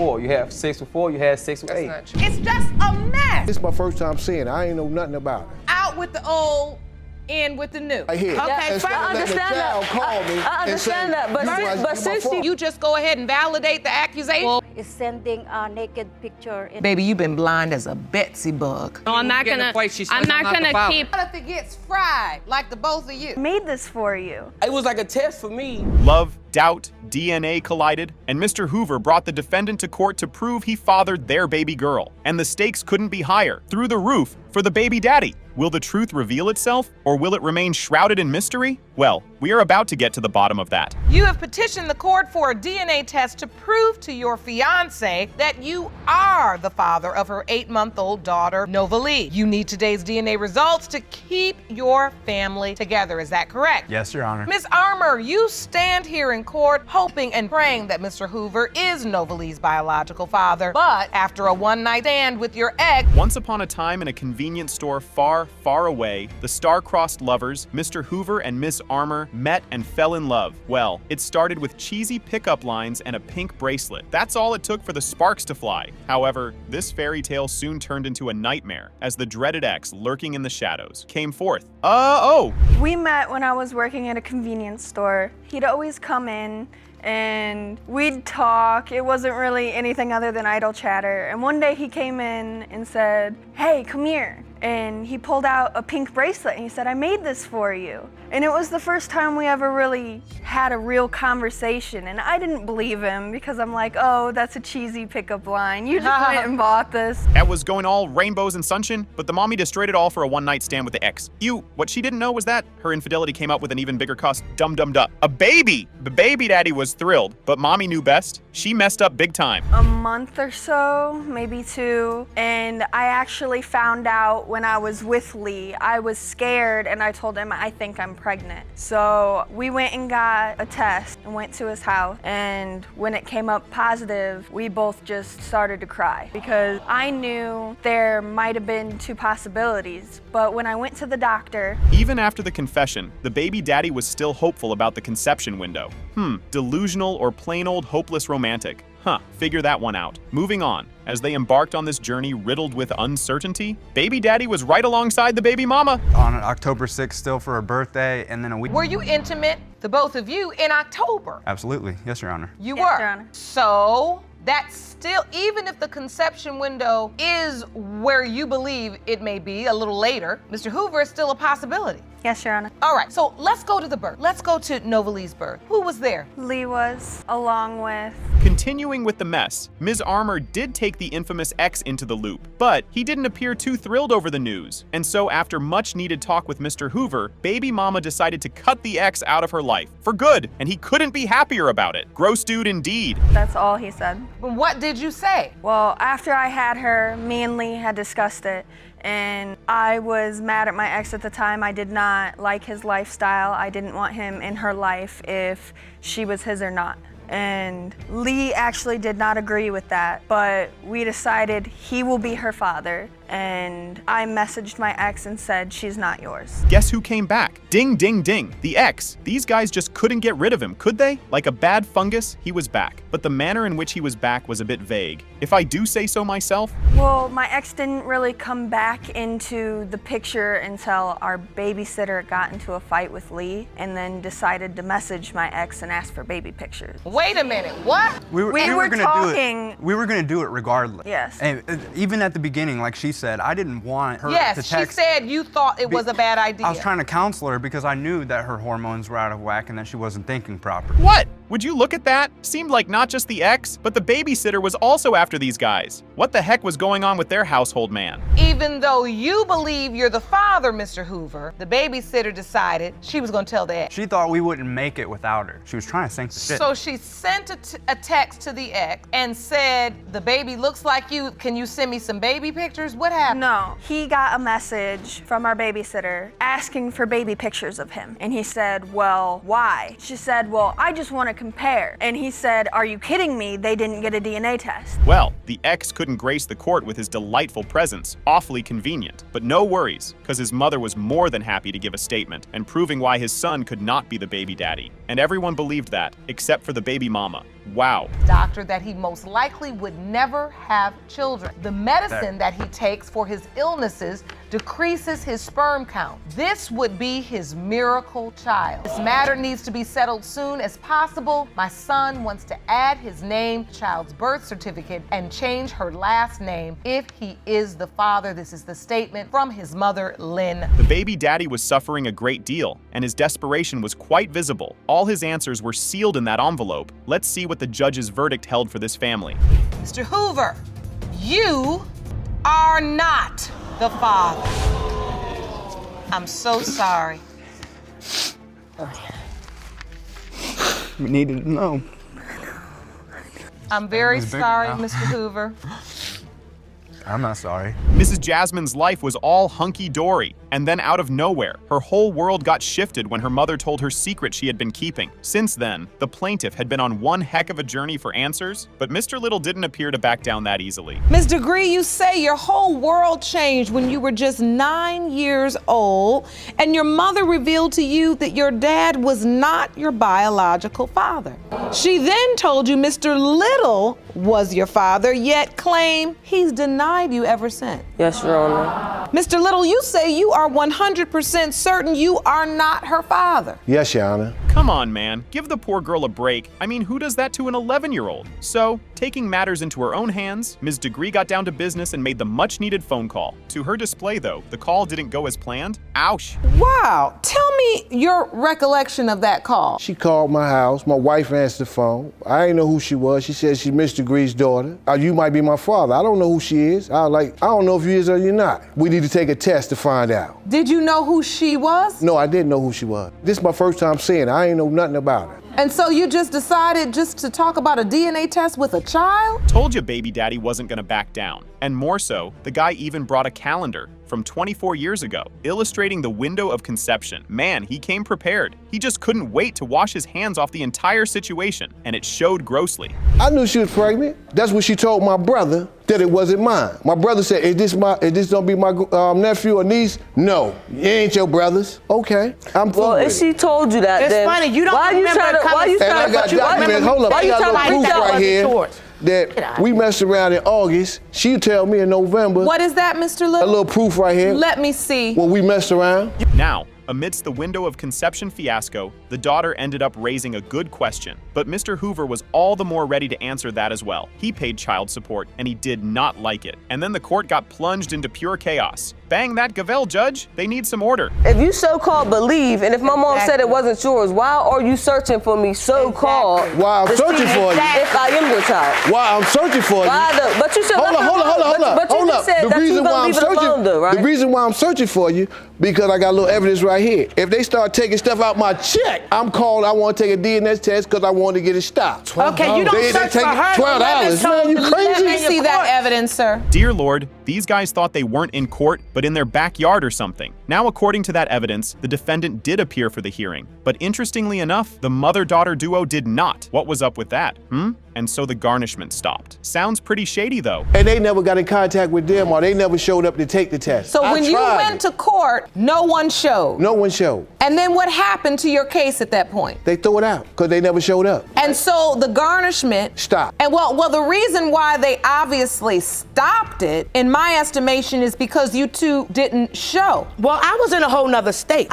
4. You had sex with 4, you had sex with 8. That's not true. It's just a mess. This is my first time seeing it. I ain't know nothing about it. Out with the old, in with the new. I hear. Okay, Instead of letting the child call me I understand that, but since you just go ahead and validate the accusation. Is sending a naked picture. Baby, you've been blind as a Betsy bug. No, I'm not gonna keep. What if it gets fried, like the both of you? made this for you. It was like a test for me. Love, doubt, DNA collided, and Mr. Hoover brought the defendant to court to prove he fathered their baby girl. And the stakes couldn't be higher, through the roof, for the baby daddy. Will the truth reveal itself, or will it remain shrouded in mystery? Well, we are about to get to the bottom of that. You have petitioned the court for a DNA test to prove to your fiance that you are the father of her 8-month-old daughter, Nova Lee. You need today's DNA results to keep your family together. Is that correct? Yes, Your Honor. Ms. Armour, you stand here in court hoping and praying that Mr. Hoover is Nova Lee's biological father, but after a one-night stand with your ex, Once upon a time in a convenience store far, far away, the star-crossed lovers, Mr. Hoover and Miss Armour, met and fell in love. Well, it started with cheesy pickup lines and a pink bracelet. That's all it took for the sparks to fly. However, this fairy tale soon turned into a nightmare as the dreaded ex lurking in the shadows came forth. We met when I was working at a convenience store. He'd always come in and we'd talk. It wasn't really anything other than idle chatter. And one day he came in and said, "Hey, come here." And he pulled out a pink bracelet and he said, "I made this for you." And it was the first time we ever really had a real conversation. And I didn't believe him because I'm like, oh, that's a cheesy pickup line. You just went and bought this. That was going all rainbows and sunshine, but the mommy destroyed it all for a one-night stand with the ex. What she didn't know was that her infidelity came up with an even bigger cost. Dum-dum-duh. A baby! The baby daddy was thrilled, but mommy knew best. She messed up big time. A month or so, maybe 2, and I actually found out when I was with Lee. I was scared and I told him, I think I'm pregnant. So we went and got a test and went to his house, and when it came up positive, we both just started to cry because I knew there might have been 2 possibilities, but when I went to the doctor. Even after the confession, the baby daddy was still hopeful about the conception window. Delusional or plain old hopeless romantic. Figure that one out. Moving on, as they embarked on this journey riddled with uncertainty, baby daddy was right alongside the baby mama. On October 6th, still for her birthday, and then a week. were you intimate, the both of you, in October? Absolutely. Yes, Your Honor. You Yes, were. Your Honor. So that's still, even if the conception window is where you believe it may be a little later, Mr. Hoover is still a possibility. Yes, Your Honor. All right, so let's go to the birth. Let's go to Nova Lee's birth. Who was there? Lee was, along with. Continuing with the mess, Ms. Armour did take the infamous ex into the loop, but he didn't appear too thrilled over the news. And so after much needed talk with Mr. Hoover, baby mama decided to cut the ex out of her life for good, and he couldn't be happier about it. Gross dude indeed. That's all he said. What did you say? Well, after I had her, me and Lee had discussed it, and I was mad at my ex at the time. I did not like his lifestyle. I didn't want him in her life if she was his or not. And Lee actually did not agree with that, but we decided he will be her father. And I messaged my ex and said, she's not yours. Guess who came back? Ding, ding, ding. The ex. These guys just couldn't get rid of him, could they? Like a bad fungus, he was back. But the manner in which he was back was a bit vague. If I do say so myself. Well, my ex didn't really come back into the picture until our babysitter got into a fight with Lee and then decided to message my ex and ask for baby pictures. Wait a minute, what? We were gonna talking. do it. We were gonna do it regardless. Yes. And even at the beginning, like she said, I didn't want her to Yes, text. she said you thought it was a bad idea. I was trying to counsel her because I knew that her hormones were out of whack and that she wasn't thinking properly. What? Would you look at that? Seemed like not just the ex, but the babysitter was also after these guys. What the heck was going on with their household man? Even though you believe you're the father, Mr. Hoover, the babysitter decided she was gonna tell the ex. She thought we wouldn't make it without her. She was trying to sink the ship. So she sent a text to the ex and said, the baby looks like you, can you send me some baby pictures? What happened? No, he got a message from our babysitter asking for baby pictures of him. And he said, well, why? She said, well, I just want to compare. And he said, are you kidding me? They didn't get a DNA test. Well, the ex couldn't grace the court with his delightful presence. Awfully convenient. But no worries, because his mother was more than happy to give a statement and proving why his son could not be the baby daddy. And everyone believed that, except for the baby mama. Wow. Doctor that he most likely would never have children. The medicine that he takes for his illnesses decreases his sperm count. This would be his miracle child. This matter needs to be settled soon as possible. My son wants to add his name to the child's birth certificate and change her last name if he is the father. This is the statement from his mother, Lynn. The baby daddy was suffering a great deal, and his desperation was quite visible. All his answers were sealed in that envelope. Let's see what the judge's verdict held for this family. Mr. Hoover, you are not the father. I'm so sorry. We needed to know. I'm very It's big sorry, now. Mr. Hoover. I'm not sorry. Mrs. Jasmine's life was all hunky-dory, and then out of nowhere, her whole world got shifted when her mother told her secret she had been keeping. Since then, the plaintiff had been on one heck of a journey for answers, but Mr. Little didn't appear to back down that easily. Ms. Degree, you say your whole world changed when you were just 9 years old, and your mother revealed to you that your dad was not your biological father. She then told you Mr. Little was your father, yet claim he's denied you ever since. Yes, Your Honor. Mr. Little, you say you are 100% certain you are not her father. Yes, Your Honor. Come on, man. Give the poor girl a break. I mean, who does that to an 11-year-old? So, taking matters into her own hands, Ms. Degree got down to business and made the much-needed phone call. To her display, though, the call didn't go as planned. Ouch. Wow. Tell me your recollection of that call. She called my house. My wife answered the phone. I didn't know who she was. She said she's Mr. Degree's daughter. You might be my father. I don't know who she is. I don't know if you is or you're not. We need to take a test to find out. Did you know who she was? No, I didn't know who she was. This is my first time seeing her. I ain't know nothing about her. And so you just decided just to talk about a DNA test with a child? Told you baby daddy wasn't gonna back down. And more so, the guy even brought a calendar from 24 years ago, illustrating the window of conception. Man, he came prepared. He just couldn't wait to wash his hands off the entire situation, and it showed grossly. I knew she was pregnant. That's what she told my brother, that it wasn't mine. My brother said, is this gonna be my nephew or niece? No, it ain't your brother's. Okay, I'm Well, if she told you that, It's then funny, you don't why you remember trying to? Why you And I trying got to? documents. Hold up, Why I you got trying a to little reach proof out? right here that we messed around in August. She tell me in November. What is that, Mr. A Little? little proof right here. Let me see. When we messed around. Now, amidst the window of conception fiasco, the daughter ended up raising a good question. But Mr. Hoover was all the more ready to answer that as well. He paid child support, and he did not like it. And then the court got plunged into pure chaos. Bang that gavel, Judge. They need some order. If you so-called believe, and if my mom said it wasn't yours, why are you searching for me so-called? Why I'm to searching see for you. If I am your child. Why I'm searching for you. But you said Hold up. But you just said The that you reason gonna why I'm leave it alone, searching, though, right? the reason why I'm searching for you, because I got a little evidence right here. If they start taking stuff out my check, I'm called. I want to take a DNA test because I want to get it stopped. Okay, you don't They search take for her. $12. Man, you Let crazy? me see that evidence, sir. Dear Lord, these guys thought they weren't in court, but in their backyard or something. Now, according to that evidence, the defendant did appear for the hearing. But interestingly enough, the mother-daughter duo did not. What was up with that? And so the garnishment stopped. Sounds pretty shady, though. And they never got in contact with them, or they never showed up to take the test. So I when you tried went it. to court, no one showed. No one showed. And then what happened to your case at that point? They threw it out because they never showed up. And so the garnishment Stop. And well, the reason why they obviously stopped it, in my estimation, is because you two didn't show. Well, I was in a whole nother state.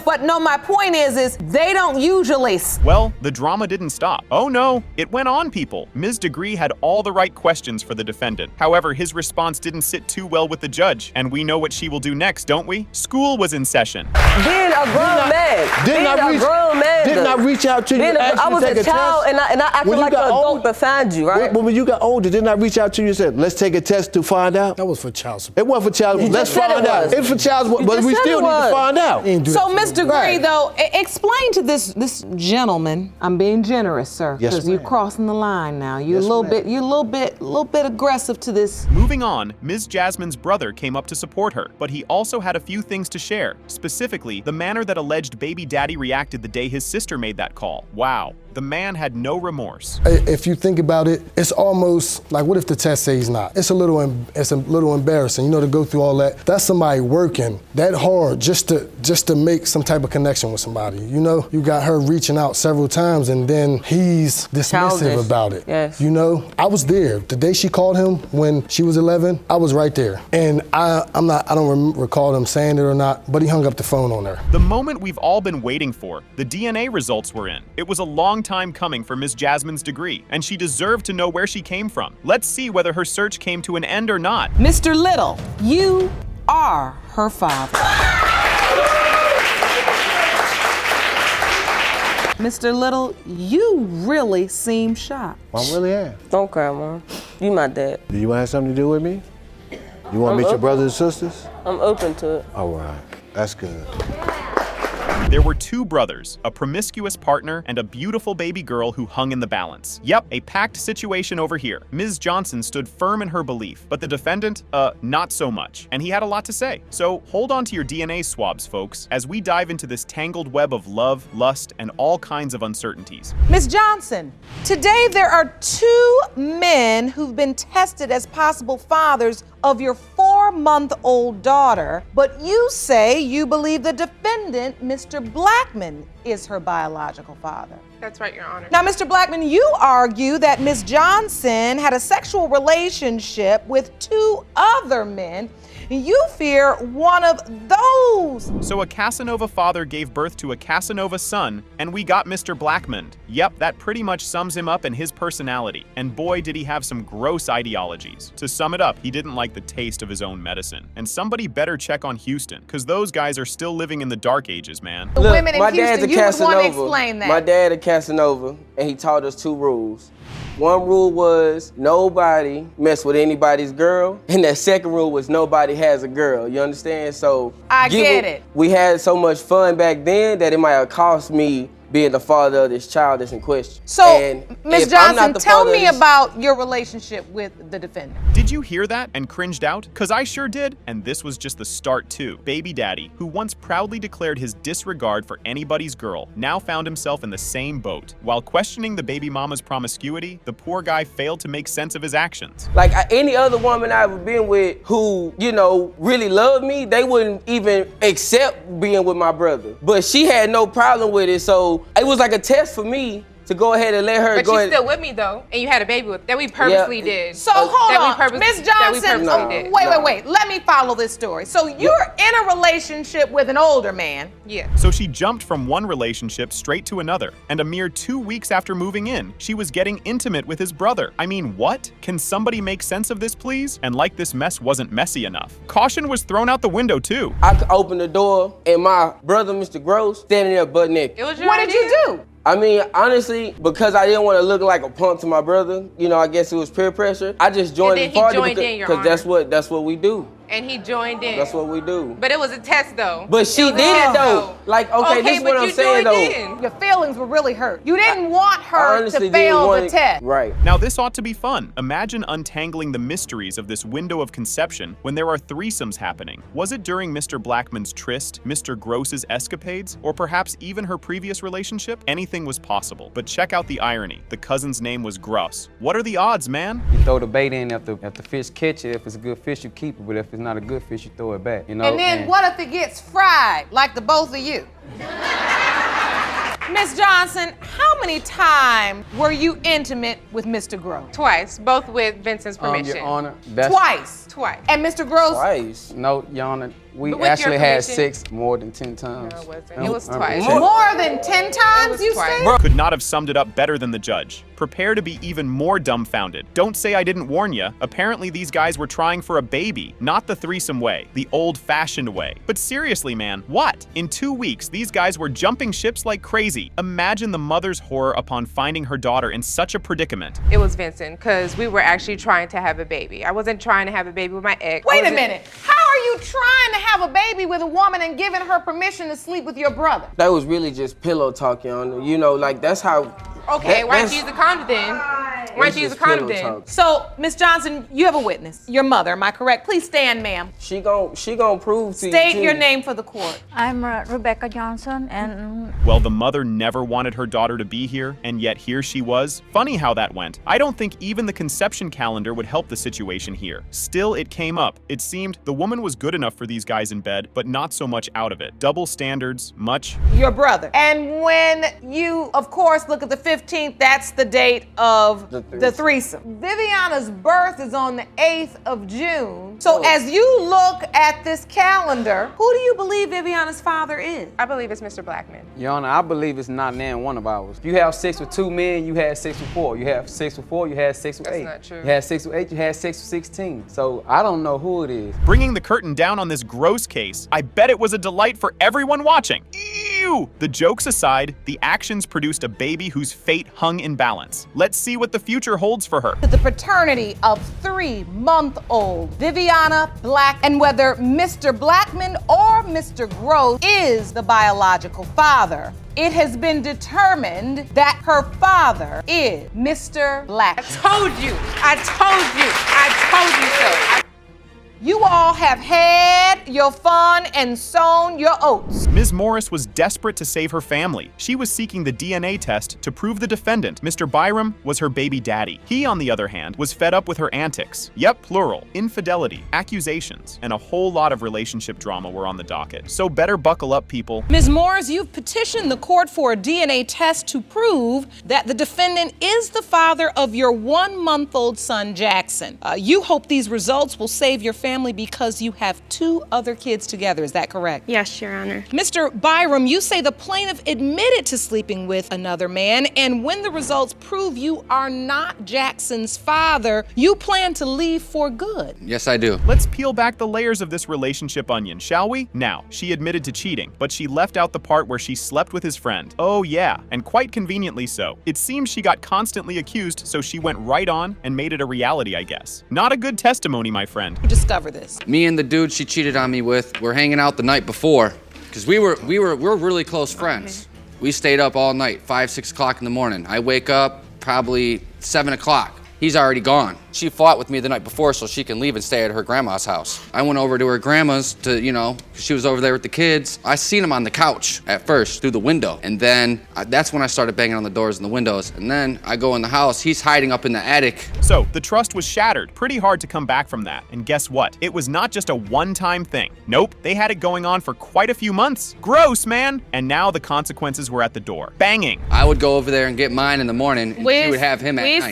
But no, my point is they don't usually. Well, the drama didn't stop. Oh no, it went on, people. Ms. Degree had all the right questions for the defendant. However, his response didn't sit too well with the judge, and we know what she will do next, don't we? School was in session. Being a grown man. Didn't I reach out to you? I was a child, and I acted like an adult to find you, right? But when you got older, didn't I reach out to you and said, let's take a test to find out? That was for child support. It wasn't for child support. Let's just said find it out. was. It's for child support, You but just we said still it need to was. find out. So, Ms. Degree, Right. though, explain to this gentleman, I'm being generous, sir, Yes, because you're ma'am. crossing the line. fine now. You're a little bit aggressive to this. Moving on, Ms. Jasmine's brother came up to support her, but he also had a few things to share, specifically the manner that alleged baby daddy reacted the day his sister made that call. Wow, the man had no remorse. If you think about it, it's almost like, what if the test says he's not? It's a little embarrassing, you know, to go through all that. That's somebody working that hard just to make some type of connection with somebody. You know, you got her reaching out several times, and then he's dismissive about it. Yes. You know, I was there the day she called him when she was 11. I was right there, and I don't recall him saying it or not, but he hung up the phone on her. The moment we've all been waiting for, the DNA results were in. It was a long time coming for Ms. Jasmine's degree, and she deserved to know where she came from. Let's see whether her search came to an end or not. Mr. Little, you are her father. Mr. Little, you really seem shocked. I really am. Don't cry, Mom. You my dad. Do you want to have something to do with me? You want to meet your brothers and sisters? I'm open to it. All right, that's good. There were two brothers, a promiscuous partner, and a beautiful baby girl who hung in the balance. Yep, a packed situation over here. Ms. Johnson stood firm in her belief, but the defendant, not so much. And he had a lot to say. So hold on to your DNA swabs, folks, as we dive into this tangled web of love, lust, and all kinds of uncertainties. Ms. Johnson, today there are 2 men who've been tested as possible fathers of your 4-month-old daughter, but you say you believe the defendant, Mr. Blackman, is her biological father. That's right, Your Honor. Now, Mr. Blackman, you argue that Ms. Johnson had a sexual relationship with 2 other men. You fear one of those. So a Casanova father gave birth to a Casanova son, and we got Mr. Blackman. Yep, that pretty much sums him up in his personality. And boy, did he have some gross ideologies. To sum it up, he didn't like the taste of his own medicine. And somebody better check on Houston, because those guys are still living in the dark ages, man. The women in my Houston, dad's a you would want to Casanova. explain that. My dad a Casanova, and he taught us 2 rules. One rule was nobody mess with anybody's girl, and that second rule was nobody has a girl. You understand? So I get it. We had so much fun back then that it might have cost me being the father of this child that's in question. So, Ms. Johnson, tell me about your relationship with the defendant. Did you hear that and cringed out? Cause I sure did, and this was just the start too. Baby daddy, who once proudly declared his disregard for anybody's girl, now found himself in the same boat. While questioning the baby mama's promiscuity, the poor guy failed to make sense of his actions. Like any other woman I've ever been with who, you know, really loved me, they wouldn't even accept being with my brother. But she had no problem with it, so it was like a test for me to go ahead and let her but go you're ahead. still with me though, and you had a baby with that we purposely did. So hold on, Ms. Johnson, wait, let me follow this story. So you're in a relationship with an older man. Yeah. So she jumped from one relationship straight to another, and a mere 2 weeks after moving in, she was getting intimate with his brother. I mean, what? Can somebody make sense of this, please? And like this mess wasn't messy enough. Caution was thrown out the window too. I opened the door, and my brother, Mr. Gross, standing there butt naked. It was your What idea. did you do? I mean, honestly, because I didn't want to look like a punk to my brother, you know, I guess it was peer pressure. I just joined the party because that's what we do. And he joined in. That's what we do. But it was a test though. But she did it though. Like, okay, this is what I'm saying though. Your feelings were really hurt. You didn't want her to fail the test. Right. Now this ought to be fun. Imagine untangling the mysteries of this window of conception when there are threesomes happening. Was it during Mr. Blackman's tryst, Mr. Gross's escapades, or perhaps even her previous relationship? Anything was possible. But check out the irony. The cousin's name was Gross. What are the odds, man? You throw the bait in if the fish catch it. If it's a good fish, you keep it. But if it's not a good fish, you throw it back. You know. And then what if it gets fried, like the both of you? Miss Johnson, how many times were you intimate with Mr. Gross? Twice, both with Vincent's permission. Your Honor, Twice? Twice. And Mr. Gross? Twice. No, Your Honor, we But with actually your had permission? sex more than 10 times. No, it wasn't. It was twice. More than 10 times, you twice. say? Could not have summed it up better than the judge. Prepare to be even more dumbfounded. Don't say I didn't warn you. Apparently these guys were trying for a baby, not the threesome way, the old-fashioned way. But seriously, man, what? In 2 weeks, these guys were jumping ships like crazy. Imagine the mother's horror upon finding her daughter in such a predicament. It was Vincent, because we were actually trying to have a baby. I wasn't trying to have a baby with my ex. Wait a minute. How are you trying to have a baby with a woman and giving her permission to sleep with your brother? That was really just pillow talking on, you know, like that's how. Okay, why don't you use the condom then? Why don't you use a condom then? So, Miss Johnson, you have a witness. Your mother, am I correct? Please stand, ma'am. She gon' prove to you. State your name for the court. I'm Rebecca Johnson, and Well, the mother never wanted her daughter to be here, and yet here she was. Funny how that went. I don't think even the conception calendar would help the situation here. Still, it came up. It seemed the woman was good enough for these guys in bed, but not so much out of it. Double standards, much. Your brother. And when you, of course, look at the 15th, that's the date of the threesome. Viviana's birth is on the 8th of June. So as you look at this calendar, who do you believe Viviana's father is? I believe it's Mr. Blackman. Your Honor, I believe it's not named one of ours. If you have sex with 2 men, you had sex with 4. You have sex with 4, you had sex with 8. That's not true. You had sex with 8, you had sex with 16. So I don't know who it is. Bringing the curtain down on this gross case, I bet it was a delight for everyone watching. Ew! The jokes aside, the actions produced a baby whose fate hung in balance. Let's see what the future holds for her. The paternity of 3-month-old Viviana Black, and whether Mr. Blackman or Mr. Gross is the biological father. It has been determined that her father is Mr. Black. I told you so. You all have had your fun and sown your oats. Ms. Morris was desperate to save her family. She was seeking the DNA test to prove the defendant, Mr. Byram, was her baby daddy. He, on the other hand, was fed up with her antics. Yep, plural. Infidelity, accusations, and a whole lot of relationship drama were on the docket. So better buckle up, people. Ms. Morris, you've petitioned the court for a DNA test to prove that the defendant is the father of your 1-month-old son, Jackson. You hope these results will save your family because you have 2 other kids together. Is that correct? Yes, Your Honor. Mr. Byram, you say the plaintiff admitted to sleeping with another man, and when the results prove you are not Jackson's father, you plan to leave for good. Yes, I do. Let's peel back the layers of this relationship onion, shall we? Now, she admitted to cheating, but she left out the part where she slept with his friend. Oh yeah, and quite conveniently so. It seems she got constantly accused, so she went right on and made it a reality, I guess. Not a good testimony, my friend. Discover this. Me and the dude she cheated on me with were hanging out the night before, because we're really close friends. We stayed up all night, 5, 6 o'clock in the morning. I wake up probably 7 o'clock. He's already gone. She fought with me the night before so she can leave and stay at her grandma's house. I went over to her grandma's to, you know, 'cause she was over there with the kids. I seen him on the couch at first through the window. And then that's when I started banging on the doors and the windows. And then I go in the house, he's hiding up in the attic. So the trust was shattered. Pretty hard to come back from that. And guess what? It was not just a one-time thing. Nope, they had it going on for quite a few months. Gross, man. And now the consequences were at the door. Banging. I would go over there and get mine in the morning and she would have him at night.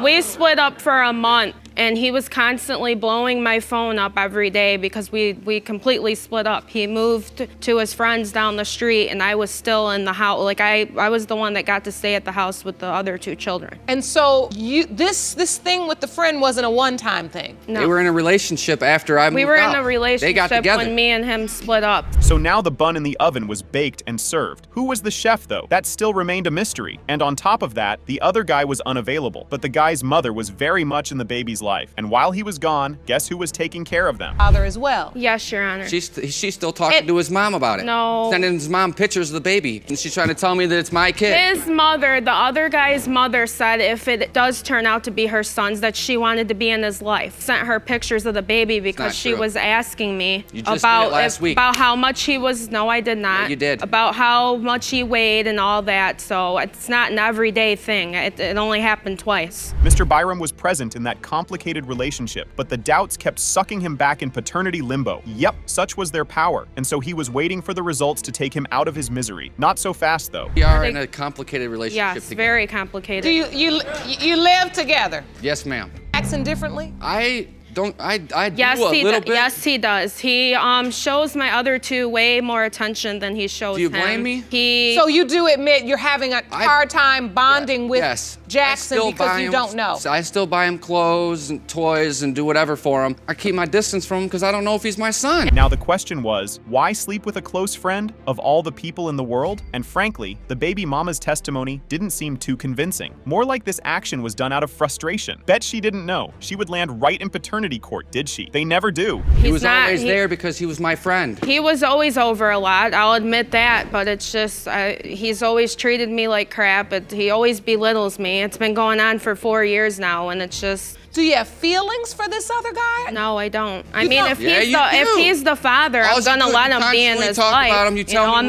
We split up for a month, and he was constantly blowing my phone up every day because we completely split up. He moved to his friends down the street, and I was still in the house. Like I was the one that got to stay at the house with the other 2 children. And so this thing with the friend wasn't a one-time thing. No. They were in a relationship after I moved out. We were in a relationship They got together. when me and him split up. So now the bun in the oven was baked and served. Who was the chef, though? That still remained a mystery. And on top of that, the other guy was unavailable. But the guy's mother was very much in the baby's life. And while he was gone, guess who was taking care of them? Father as well. Yes, Your Honor. She's still talking to his mom about it. No. Sending his mom pictures of the baby. And she's trying to tell me that it's my kid. His mother, the other guy's mother, said if it does turn out to be her son's, that she wanted to be in his life. Sent her pictures of the baby because she was asking me You just did it last week. about how much he was. No, I did not. Yeah, you did. About how much he weighed and all that. So it's not an everyday thing. It only happened twice. Mr. Byram was present in that complicated relationship, but the doubts kept sucking him back in paternity limbo. Yep, such was their power. And so he was waiting for the results to take him out of his misery. Not so fast, though. We are in a complicated relationship Yes, together. very complicated. Do you live together? Yes, ma'am. Acting differently? I do Yes, a little bit. Yes, he does. He shows my other 2 way more attention than he shows him. Do you blame me? So you do admit you're having a hard time bonding with Jackson because you don't know? I still buy him clothes and toys and do whatever for him. I keep my distance from him because I don't know if he's my son. Now the question was, why sleep with a close friend of all the people in the world? And frankly, the baby mama's testimony didn't seem too convincing. More like this action was done out of frustration. Bet she didn't know. She would land right in paternity paternity court, did she? They never do. He was always there because he was my friend. He was always over a lot, I'll admit that, but it's just, he's always treated me like crap. He always belittles me. It's been going on for 4 years now, and it's just... Do you have feelings for this other guy? No, I don't. I mean, don't? if he's the father, I'm gonna let him be in his life. I'm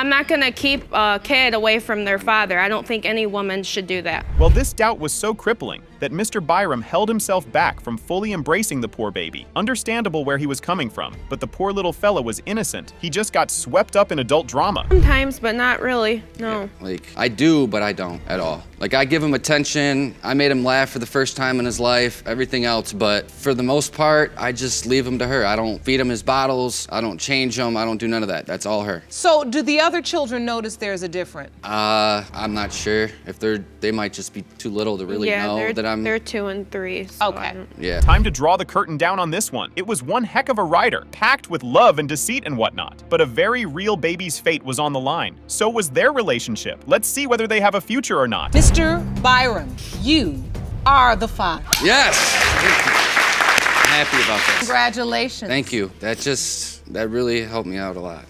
not gonna keep a kid away from their father. I don't think any woman should do that. Well, this doubt was so crippling that Mr. Byram held himself back from fully embracing the poor baby. Understandable where he was coming from, but the poor little fella was innocent. He just got swept up in adult drama. Sometimes, but not really, no. Yeah, like, I do, but I don't at all. Like, I give him attention, I made him laugh for the first time in his life, everything else, but for the most part, I just leave him to her. I don't feed him his bottles, I don't change him, I don't do none of that. That's all her. So do the other children notice there's a difference? I'm not sure. If they might just be too little to really know that I'm... They're 2 and 3, so okay. Yeah. Time to draw the curtain down on this one. It was one heck of a rider, packed with love and deceit and whatnot. But a very real baby's fate was on the line. So was their relationship. Let's see whether they have a future or not. Mr. Byram, you are the father. Yes! I'm happy about this. Congratulations. Thank you. That really helped me out a lot.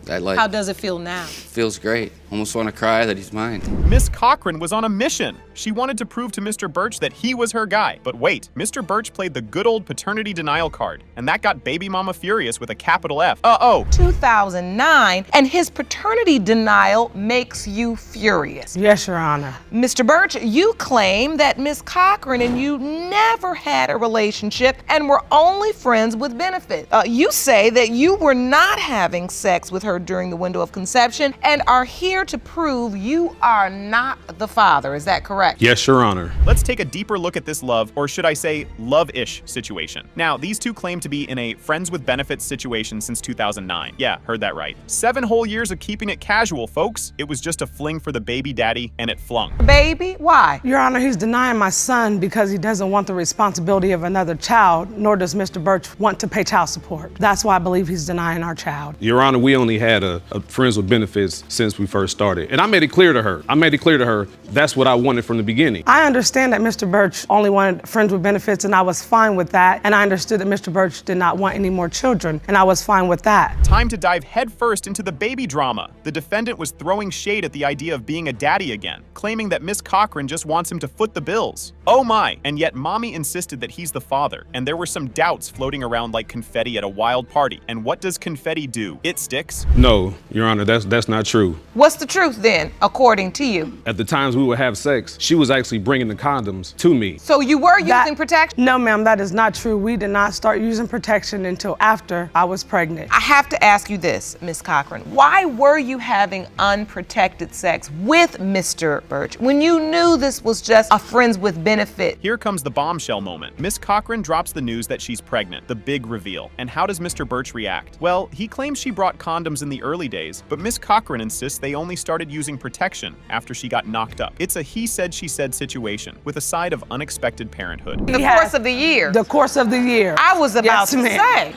How does it feel now? Feels great. Almost want to cry that he's mine. Miss Cochran was on a mission. She wanted to prove to Mr. Birch that he was her guy. But wait, Mr. Birch played the good old paternity denial card, and that got baby mama furious with a capital F. 2009, and his paternity denial makes you furious. Yes, Your Honor. Mr. Birch, you claim that Miss Cochran and you never had a relationship and were only friends with benefit. You say that you were not having sex with her during the window of conception and are here to prove you are not the father. Is that correct? Yes, Your Honor. Let's take a deeper look at this love, or should I say love-ish situation. Now, these two claim to be in a friends with benefits situation since 2009. Yeah, heard that right. 7 whole years of keeping it casual, folks. It was just a fling for the baby daddy, and it flung. Baby? Why? Your Honor, he's denying my son because he doesn't want the responsibility of another child, nor does Mr. Birch want to pay child support. That's why I believe he's denying our child. Your Honor, we only had a friends with benefits since we first started. And I made it clear to her. That's what I wanted from the beginning. I understand that Mr. Birch only wanted friends with benefits, and I was fine with that. And I understood that Mr. Birch did not want any more children, and I was fine with that. Time to dive headfirst into the baby drama. The defendant was throwing shade at the idea of being a daddy again, claiming that Miss Cochran just wants him to foot the bills. Oh my, and yet mommy insisted that he's the father, and there were some doubts floating around like confetti at a wild party. And what does confetti do? It sticks? No, Your Honor, that's not true. What's the truth then, according to you? At the times we would have sex, she was actually bringing the condoms to me. So you were using protection? No, ma'am, that is not true. We did not start using protection until after I was pregnant. I have to ask you this, Miss Cochran. Why were you having unprotected sex with Mr. Birch when you knew this was just a friends with benefit? Here comes the bombshell moment. Miss Cochran drops the news that she's pregnant, the big reveal. And how does Mr. Birch react? Well, he claims she brought condoms in the early days, but Miss Cochran insists they only started using protection after she got knocked up. It's a he said, she said situation with a side of unexpected parenthood. The course of the year. The course of the year. I was about to say.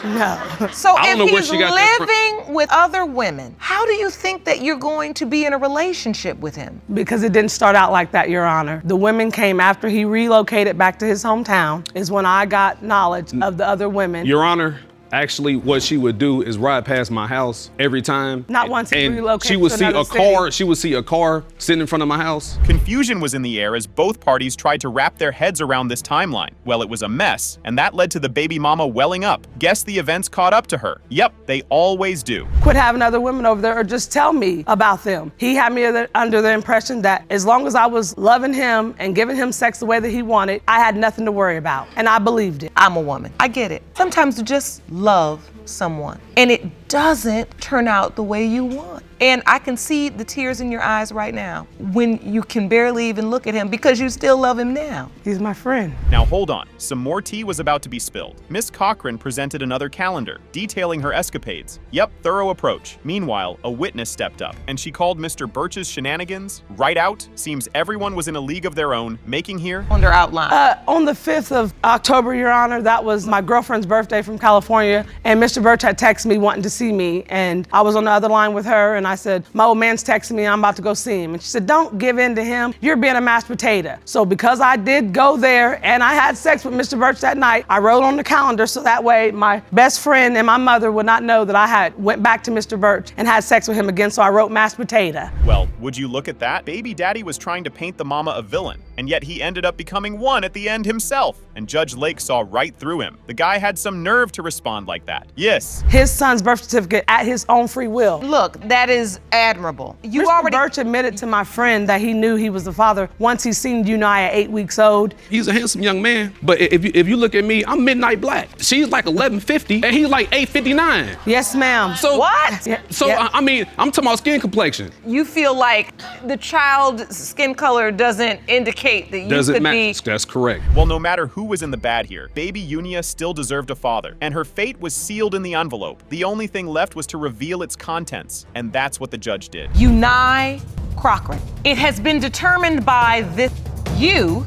No. So if he's living with other women, how do you think that you're going to be in a relationship with him? Because it didn't start out like that, Your Honor. The women came after he relocated back to his hometown, is when I got knowledge of the other women. Your Honor, actually, what she would do is ride past my house every time. Not once he relocated she would to see another a city. car. She would see a car sitting in front of my house. Confusion was in the air as both parties tried to wrap their heads around this timeline. Well, it was a mess, and that led to the baby mama welling up. Guess the events caught up to her. Yep, they always do. Quit having other women over there, or just tell me about them. He had me under the impression that as long as I was loving him and giving him sex the way that he wanted, I had nothing to worry about, and I believed it. I'm a woman. I get it. Sometimes you just love someone and it doesn't turn out the way you want. And I can see the tears in your eyes right now when you can barely even look at him because you still love him now. He's my friend. Now hold on, some more tea was about to be spilled. Miss Cochran presented another calendar detailing her escapades. Yep, thorough approach. Meanwhile, a witness stepped up and she called Mr. Birch's shenanigans right out. Seems everyone was in a league of their own, making here on their outline. On the 5th of October, Your Honor, that was my girlfriend's birthday from California, and Mr. Mr. Birch had texted me wanting to see me, and I was on the other line with her, and I said, my old man's texting me, I'm about to go see him. And she said, don't give in to him, you're being a mashed potato. So because I did go there and I had sex with Mr. Birch that night, I wrote on the calendar so that way my best friend and my mother would not know that I had went back to Mr. Birch and had sex with him again, so I wrote mashed potato. Well, would you look at that? Baby daddy was trying to paint the mama a villain, and yet he ended up becoming one at the end himself, and Judge Lake saw right through him. The guy had some nerve to respond like that. Yes. His son's birth certificate at his own free will. Look, that is admirable. You Mr. already Birch admitted to my friend that he knew he was the father once he seen Unai at 8 weeks old. He's a handsome young man, but if you look at me, I'm midnight black. She's like 1150 and he's like 859. Yes, ma'am. So what? So I mean, I'm talking about skin complexion. You feel like the child's skin color doesn't indicate that you could be. That's correct. Well, no matter who was in the bad here, baby Unia still deserved a father, and her fate was sealed in the envelope. The only thing left was to reveal its contents, and that's what the judge did. Unai Cochran. It has been determined by this you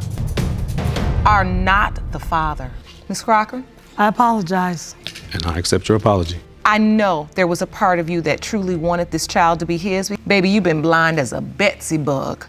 are not the father. Ms. Cochran? I apologize. And I accept your apology. I know there was a part of you that truly wanted this child to be his. Baby, you've been blind as a Betsy bug.